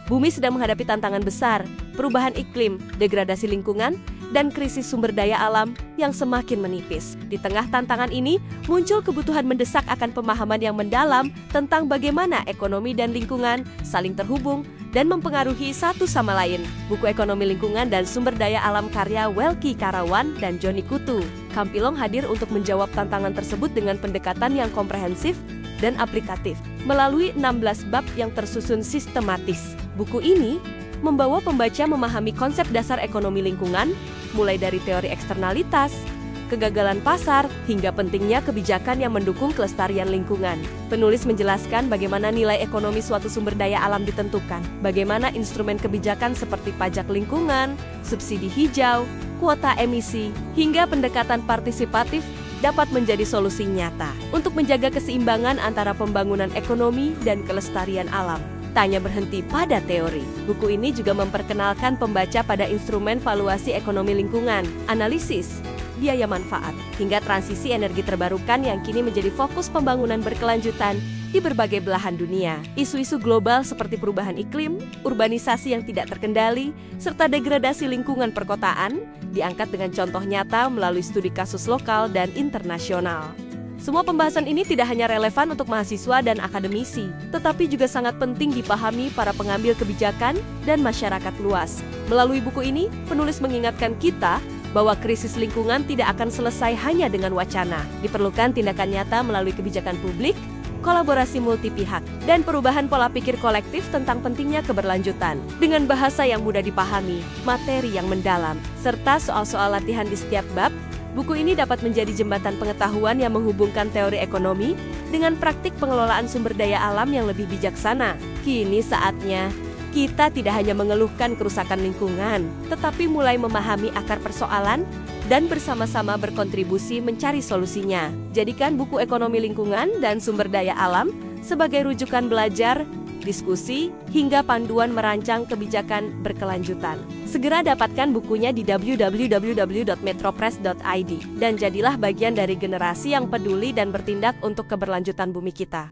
Bumi sedang menghadapi tantangan besar, perubahan iklim, degradasi lingkungan, dan krisis sumber daya alam yang semakin menipis. Di tengah tantangan ini, muncul kebutuhan mendesak akan pemahaman yang mendalam tentang bagaimana ekonomi dan lingkungan saling terhubung dan mempengaruhi satu sama lain. Buku Ekonomi Lingkungan dan Sumber Daya Alam karya Welki Karawan dan Joni Kutu. Kampilong hadir untuk menjawab tantangan tersebut dengan pendekatan yang komprehensif dan aplikatif, melalui 16 bab yang tersusun sistematis. Buku ini membawa pembaca memahami konsep dasar ekonomi lingkungan, mulai dari teori eksternalitas, kegagalan pasar, hingga pentingnya kebijakan yang mendukung kelestarian lingkungan. Penulis menjelaskan bagaimana nilai ekonomi suatu sumber daya alam ditentukan, bagaimana instrumen kebijakan seperti pajak lingkungan, subsidi hijau, kuota emisi, hingga pendekatan partisipatif dapat menjadi solusi nyata untuk menjaga keseimbangan antara pembangunan ekonomi dan kelestarian alam. Tak hanya berhenti pada teori, buku ini juga memperkenalkan pembaca pada instrumen valuasi ekonomi lingkungan, analisis, biaya manfaat, hingga transisi energi terbarukan yang kini menjadi fokus pembangunan berkelanjutan di berbagai belahan dunia. Isu-isu global seperti perubahan iklim, urbanisasi yang tidak terkendali, serta degradasi lingkungan perkotaan diangkat dengan contoh nyata melalui studi kasus lokal dan internasional. Semua pembahasan ini tidak hanya relevan untuk mahasiswa dan akademisi, tetapi juga sangat penting dipahami para pengambil kebijakan dan masyarakat luas. Melalui buku ini, penulis mengingatkan kita bahwa krisis lingkungan tidak akan selesai hanya dengan wacana. Diperlukan tindakan nyata melalui kebijakan publik, kolaborasi multi pihak, dan perubahan pola pikir kolektif tentang pentingnya keberlanjutan. Dengan bahasa yang mudah dipahami, materi yang mendalam, serta soal-soal latihan di setiap bab, buku ini dapat menjadi jembatan pengetahuan yang menghubungkan teori ekonomi dengan praktik pengelolaan sumber daya alam yang lebih bijaksana. Kini saatnya kita tidak hanya mengeluhkan kerusakan lingkungan, tetapi mulai memahami akar persoalan dan bersama-sama berkontribusi mencari solusinya. Jadikan buku Ekonomi Lingkungan dan Sumber Daya Alam sebagai rujukan belajar, diskusi, hingga panduan merancang kebijakan berkelanjutan. Segera dapatkan bukunya di www.metropress.id dan jadilah bagian dari generasi yang peduli dan bertindak untuk keberlanjutan bumi kita.